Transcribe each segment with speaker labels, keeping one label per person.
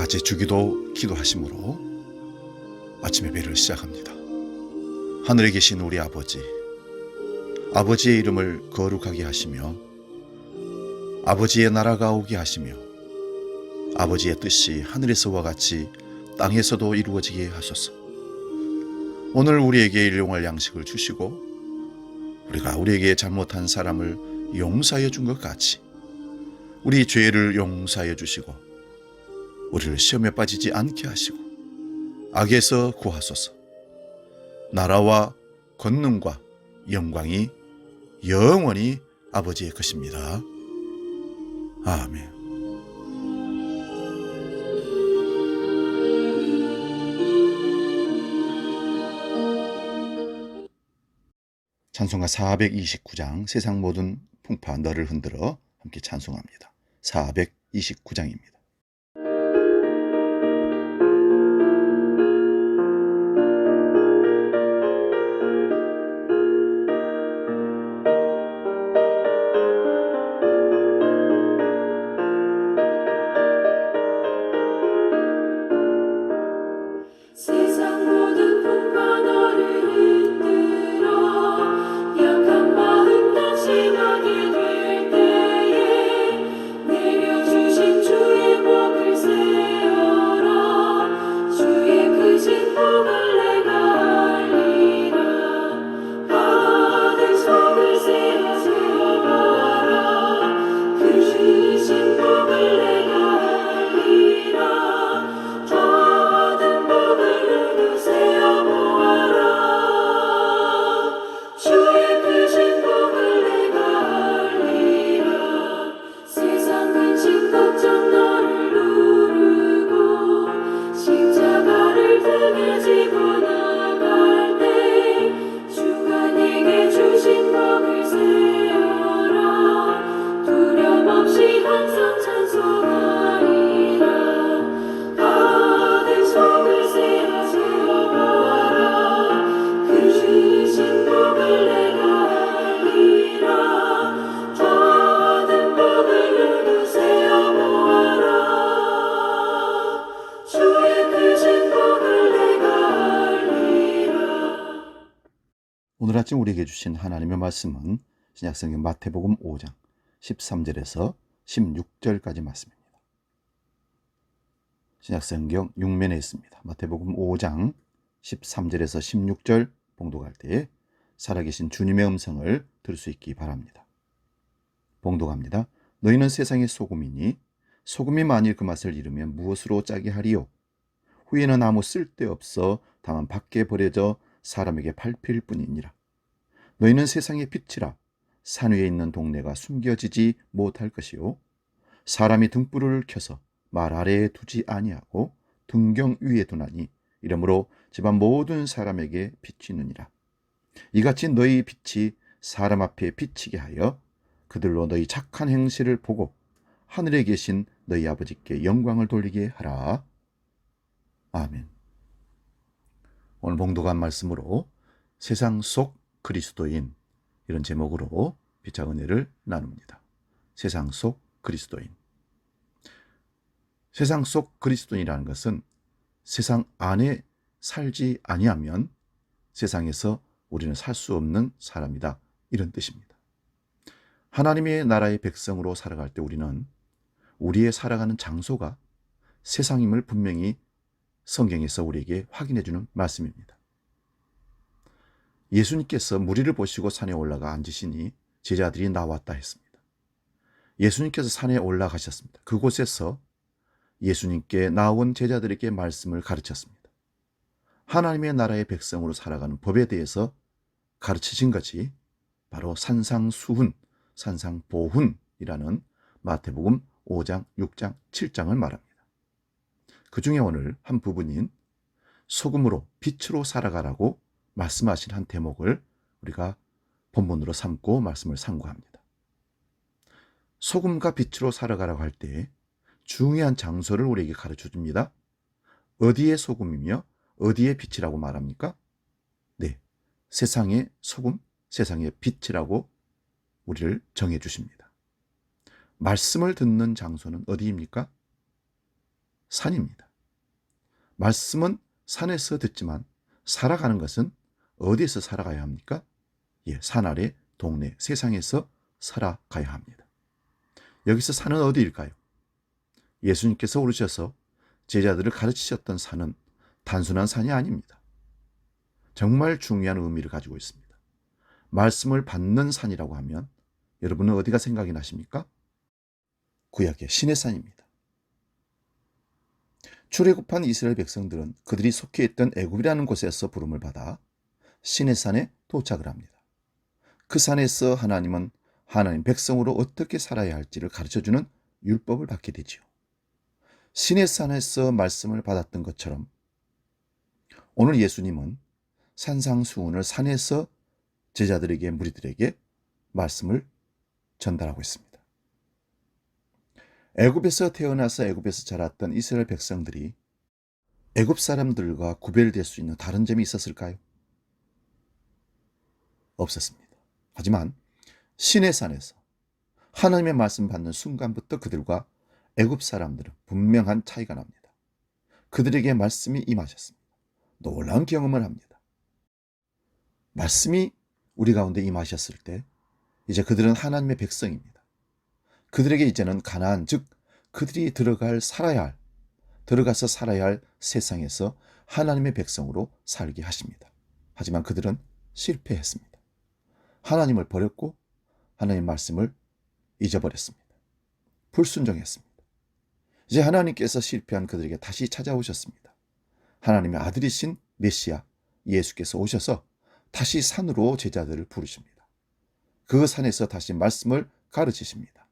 Speaker 1: 낮에 주기도 기도하심으로 아침 예배를 시작합니다. 하늘에 계신 우리 아버지, 아버지의 이름을 거룩하게 하시며 아버지의 나라가 오게 하시며 아버지의 뜻이 하늘에서와 같이 땅에서도 이루어지게 하소서. 오늘 우리에게 일용할 양식을 주시고 우리가 우리에게 잘못한 사람을 용서하여 준 것 같이 우리 죄를 용서하여 주시고 우리를 시험에 빠지지 않게 하시고 악에서 구하소서. 나라와 권능과 영광이 영원히 아버지의 것입니다. 아멘. 찬송가 429장 세상 모든 풍파 너를 흔들어 함께 찬송합니다. 429장입니다.
Speaker 2: 세상 모든 풍파 너를 흔들어 약한 마음 낙심하게 될 때에 내려주신 주의 복을 세어라. 주의 크신 복을 내가 알리라. 받은 속을 세어보아라. 크신 복을 내가 알리라. 주의 크신 복을 내가 알리라. 세상 근심 걱정 너를 누르고 십자가를 등에 지고 나갈 때 주가 네게 주신 복을 세어라. 두려움 없이 항상 찬송하리라. 받은 속을 세어보아라. 크신 복을 내가 알리라. 받은 복을 모두 세어보아라. 주의 크신 복을 내가 알리라.
Speaker 1: 오늘 아침 우리에게 주신 하나님의 말씀은 신약성경 마태복음 5장 13절에서 16절까지 말씀입니다. 신약성경 6면에 있습니다. 마태복음 5장 13절에서 16절 봉독할 때에 살아계신 주님의 음성을 들을 수 있기 바랍니다. 봉독합니다. 너희는 세상의 소금이니 소금이 만일 그 맛을 잃으면 무엇으로 짜게 하리요? 후에는 아무 쓸데없어 다만 밖에 버려져 사람에게 밟힐 뿐이니라. 너희는 세상의 빛이라. 산 위에 있는 동네가 숨겨지지 못할 것이요 사람이 등불을 켜서 말 아래에 두지 아니하고 등경 위에 두나니 이러므로 집안 모든 사람에게 비치느니라. 이같이 너희 빛이 사람 앞에 비치게 하여 그들로 너희 착한 행실을 보고 하늘에 계신 너희 아버지께 영광을 돌리게 하라. 아멘. 오늘 봉독한 말씀으로 세상 속 그리스도인, 이런 제목으로 빛과 은혜를 나눕니다. 세상 속 그리스도인. 세상 속 그리스도인이라는 것은 세상 안에 살지 아니하면 세상에서 우리는 살 수 없는 사람이다, 이런 뜻입니다. 하나님의 나라의 백성으로 살아갈 때 우리는 우리의 살아가는 장소가 세상임을 분명히 성경에서 우리에게 확인해 주는 말씀입니다. 예수님께서 무리를 보시고 산에 올라가 앉으시니 제자들이 나왔다 했습니다. 예수님께서 산에 올라가셨습니다. 그곳에서 예수님께 나온 제자들에게 말씀을 가르쳤습니다. 하나님의 나라의 백성으로 살아가는 법에 대해서 가르치신 것이 바로 산상수훈, 산상보훈이라는 마태복음 5장, 6장, 7장을 말합니다. 그 중에 오늘 한 부분인 소금으로 빛으로 살아가라고 말씀하신 한 대목을 우리가 본문으로 삼고 말씀을 상고합니다. 소금과 빛으로 살아가라고 할 때 중요한 장소를 우리에게 가르쳐 줍니다. 어디에 소금이며 어디에 빛이라고 말합니까? 네, 세상의 소금, 세상의 빛이라고 우리를 정해 주십니다. 말씀을 듣는 장소는 어디입니까? 산입니다. 말씀은 산에서 듣지만 살아가는 것은 어디에서 살아가야 합니까? 예, 산 아래, 동네, 세상에서 살아가야 합니다. 여기서 산은 어디일까요? 예수님께서 오르셔서 제자들을 가르치셨던 산은 단순한 산이 아닙니다. 정말 중요한 의미를 가지고 있습니다. 말씀을 받는 산이라고 하면 여러분은 어디가 생각이 나십니까? 구약의 시내산입니다. 출애굽한 이스라엘 백성들은 그들이 속해 있던 애굽이라는 곳에서 부름을 받아 시내산에 도착을 합니다. 그 산에서 하나님은 하나님 백성으로 어떻게 살아야 할지를 가르쳐주는 율법을 받게 되지요. 시내산에서 말씀을 받았던 것처럼 오늘 예수님은 산상수훈을 산에서 제자들에게, 무리들에게 말씀을 전달하고 있습니다. 애굽에서 태어나서 애굽에서 자랐던 이스라엘 백성들이 애굽 사람들과 구별될 수 있는 다른 점이 있었을까요? 없었습니다. 하지만 시내산에서 하나님의 말씀 받는 순간부터 그들과 애굽 사람들은 분명한 차이가 납니다. 그들에게 말씀이 임하셨습니다. 놀라운 경험을 합니다. 말씀이 우리 가운데 임하셨을 때 이제 그들은 하나님의 백성입니다. 그들에게 이제는 가나안, 즉 그들이 들어가서 살아야 할 세상에서 하나님의 백성으로 살게 하십니다. 하지만 그들은 실패했습니다. 하나님을 버렸고 하나님의 말씀을 잊어버렸습니다. 불순종했습니다. 이제 하나님께서 실패한 그들에게 다시 찾아오셨습니다. 하나님의 아들이신 메시아 예수께서 오셔서 다시 산으로 제자들을 부르십니다. 그 산에서 다시 말씀을 가르치십니다.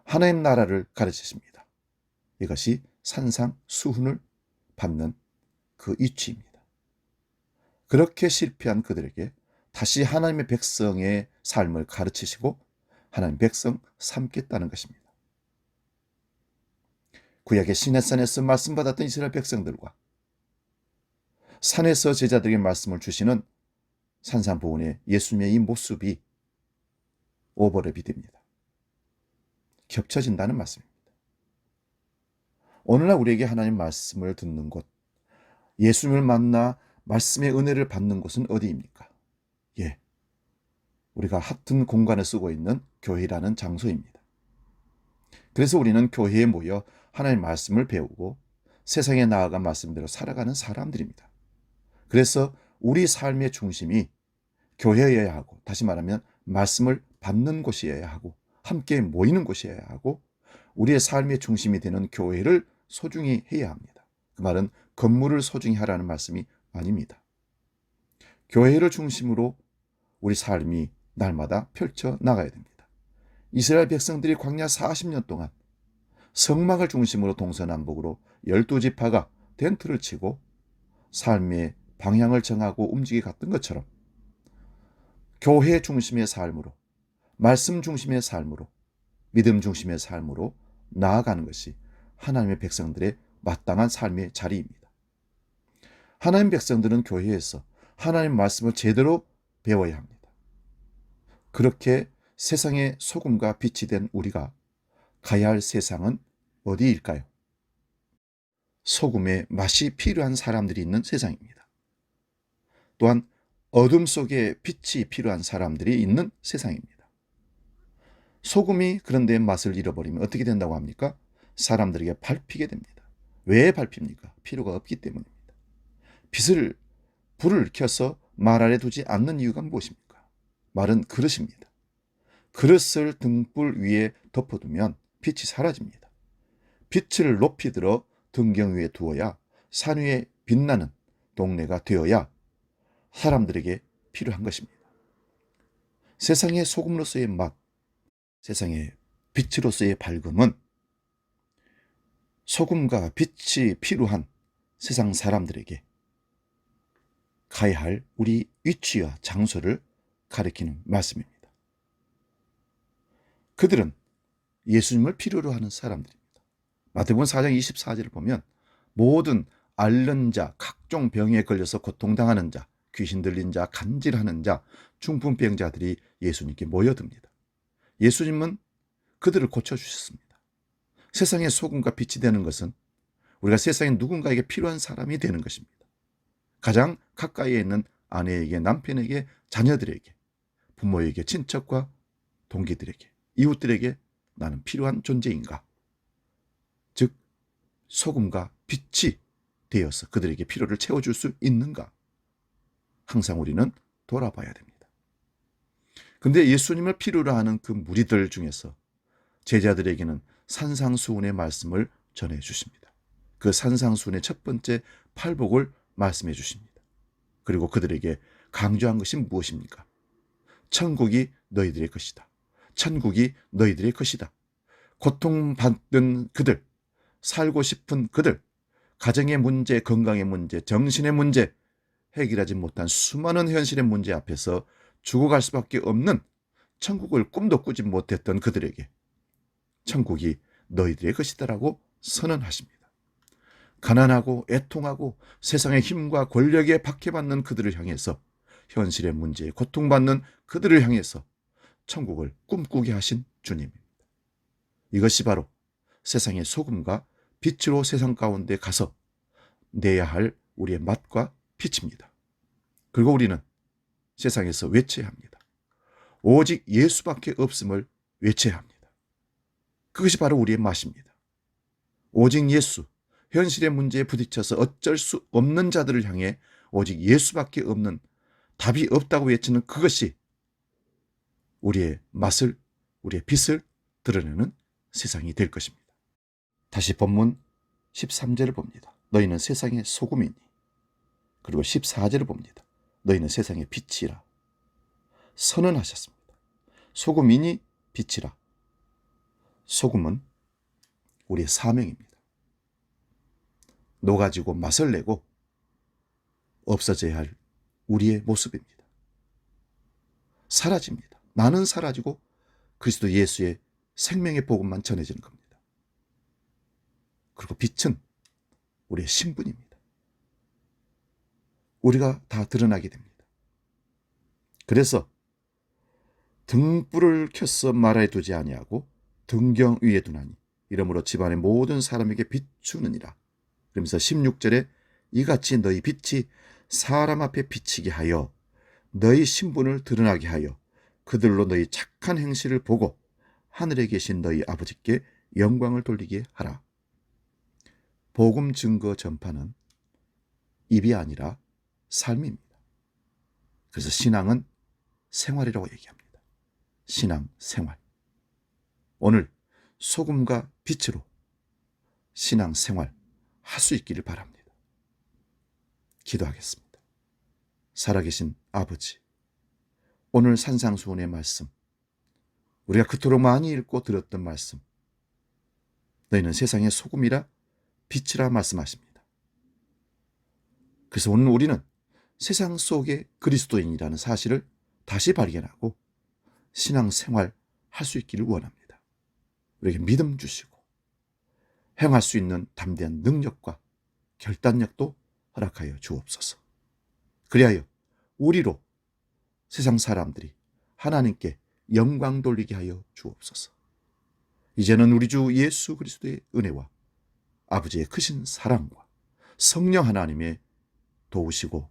Speaker 1: 하나님 나라를 가르치십니다. 이것이 산상수훈을 받는 그 이치입니다. 그렇게 실패한 그들에게 다시 하나님의 백성의 삶을 가르치시고 하나님 백성 삼겠다는 것입니다. 구약의 시내산에서 말씀 받았던 이스라엘 백성들과 산에서 제자들에게 말씀을 주시는 산상보훈의 예수님의 이 모습이 오버랩이 됩니다. 겹쳐진다는 말씀입니다. 오늘날 우리에게 하나님 말씀을 듣는 곳, 예수님을 만나 말씀의 은혜를 받는 곳은 어디입니까? 예, 우리가 같은 공간을 쓰고 있는 교회라는 장소입니다. 그래서 우리는 교회에 모여 하나님의 말씀을 배우고 세상에 나아가 말씀대로 살아가는 사람들입니다. 그래서 우리 삶의 중심이 교회여야 하고, 다시 말하면 말씀을 받는 곳이어야 하고, 함께 모이는 곳이어야 하고, 우리의 삶의 중심이 되는 교회를 소중히 해야 합니다. 그 말은 건물을 소중히 하라는 말씀이 아닙니다. 교회를 중심으로 우리 삶이 날마다 펼쳐 나가야 됩니다. 이스라엘 백성들이 광야 40년 동안 성막을 중심으로 동서남북으로 12지파가 텐트를 치고 삶의 방향을 정하고 움직여 갔던 것처럼 교회 중심의 삶으로, 말씀 중심의 삶으로, 믿음 중심의 삶으로 나아가는 것이 하나님의 백성들의 마땅한 삶의 자리입니다. 하나님 백성들은 교회에서 하나님 말씀을 제대로 배워야 합니다. 그렇게 세상의 소금과 빛이 된 우리가 가야 할 세상은 어디일까요? 소금의 맛이 필요한 사람들이 있는 세상입니다. 또한 어둠 속에 빛이 필요한 사람들이 있는 세상입니다. 소금이 그런데 맛을 잃어버리면 어떻게 된다고 합니까? 사람들에게 밟히게 됩니다. 왜 밟힙니까? 필요가 없기 때문입니다. 불을 켜서 말 아래 두지 않는 이유가 무엇입니까? 말은 그릇입니다. 그릇을 등불 위에 덮어두면 빛이 사라집니다. 빛을 높이 들어 등경 위에 두어야 산 위에 빛나는 동네가 되어야 사람들에게 필요한 것입니다. 세상의 소금으로서의 맛, 세상의 빛으로서의 밝음은 소금과 빛이 필요한 세상 사람들에게 가야 할 우리 위치와 장소를 가리키는 말씀입니다. 그들은 예수님을 필요로 하는 사람들입니다. 마태복음 4장 24절을 보면 모든 앓는 자, 각종 병에 걸려서 고통당하는 자, 귀신 들린 자, 간질하는 자, 중풍병자들이 예수님께 모여듭니다. 예수님은 그들을 고쳐주셨습니다. 세상의 소금과 빛이 되는 것은 우리가 세상에 누군가에게 필요한 사람이 되는 것입니다. 가장 가까이에 있는 아내에게, 남편에게, 자녀들에게, 부모에게, 친척과 동기들에게, 이웃들에게 나는 필요한 존재인가? 즉 소금과 빛이 되어서 그들에게 필요를 채워줄 수 있는가? 항상 우리는 돌아봐야 됩니다. 그런데 예수님을 필요로 하는 그 무리들 중에서 제자들에게는 산상수훈의 말씀을 전해 주십니다. 그 산상수훈의 첫 번째 팔복을 말씀해 주십니다. 그리고 그들에게 강조한 것이 무엇입니까? 천국이 너희들의 것이다. 천국이 너희들의 것이다. 고통받는 그들, 살고 싶은 그들, 가정의 문제, 건강의 문제, 정신의 문제, 해결하지 못한 수많은 현실의 문제 앞에서 죽어갈 수밖에 없는 천국을 꿈도 꾸지 못했던 그들에게 천국이 너희들의 것이다라고 선언하십니다. 가난하고 애통하고 세상의 힘과 권력에 박해받는 그들을 향해서, 현실의 문제에 고통받는 그들을 향해서 천국을 꿈꾸게 하신 주님입니다. 이것이 바로 세상의 소금과 빛으로 세상 가운데 가서 내야 할 우리의 맛과 빛입니다. 그리고 우리는 세상에서 외쳐야 합니다. 오직 예수밖에 없음을 외쳐야 합니다. 그것이 바로 우리의 맛입니다. 오직 예수, 현실의 문제에 부딪혀서 어쩔 수 없는 자들을 향해 오직 예수밖에 없는, 답이 없다고 외치는 그것이 우리의 맛을, 우리의 빛을 드러내는 세상이 될 것입니다. 다시 본문 13절을 봅니다. 너희는 세상의 소금이니. 그리고 14절을 봅니다. 너희는 세상의 빛이라. 선언하셨습니다. 소금이니 빛이라. 소금은 우리의 사명입니다. 녹아지고 맛을 내고 없어져야 할 우리의 모습입니다. 사라집니다. 나는 사라지고 그리스도 예수의 생명의 복음만 전해지는 겁니다. 그리고 빛은 우리의 신분입니다. 우리가 다 드러나게 됩니다. 그래서 등불을 켜서 마라에 두지 아니하고 등경 위에 두나니 이러므로 집안의 모든 사람에게 비추느니라. 그러면서 16절에 이같이 너희 빛이 사람 앞에 비치게 하여 너희 신분을 드러나게 하여 그들로 너희 착한 행실을 보고 하늘에 계신 너희 아버지께 영광을 돌리게 하라. 복음 증거 전파는 입이 아니라 삶입니다. 그래서 신앙은 생활이라고 얘기합니다. 신앙 생활. 오늘 소금과 빛으로 신앙 생활 할 수 있기를 바랍니다. 기도하겠습니다. 살아계신 아버지, 오늘 산상수훈의 말씀, 우리가 그토록 많이 읽고 들었던 말씀, 너희는 세상의 소금이라 빛이라 말씀하십니다. 그래서 오늘 우리는 세상 속의 그리스도인이라는 사실을 다시 발견하고 신앙생활 할 수 있기를 원합니다. 우리에게 믿음 주시고 행할 수 있는 담대한 능력과 결단력도 허락하여 주옵소서. 그리하여 우리로 세상 사람들이 하나님께 영광 돌리게 하여 주옵소서. 이제는 우리 주 예수 그리스도의 은혜와 아버지의 크신 사랑과 성령 하나님의 도우시고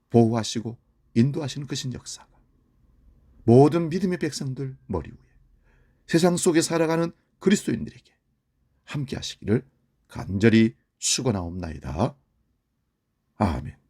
Speaker 1: 보호하시고 인도하시는 크신 역사가 모든 믿음의 백성들 머리 위에 세상 속에 살아가는 그리스도인들에게 함께 하시기를 간절히 축원하옵나이다. 아멘.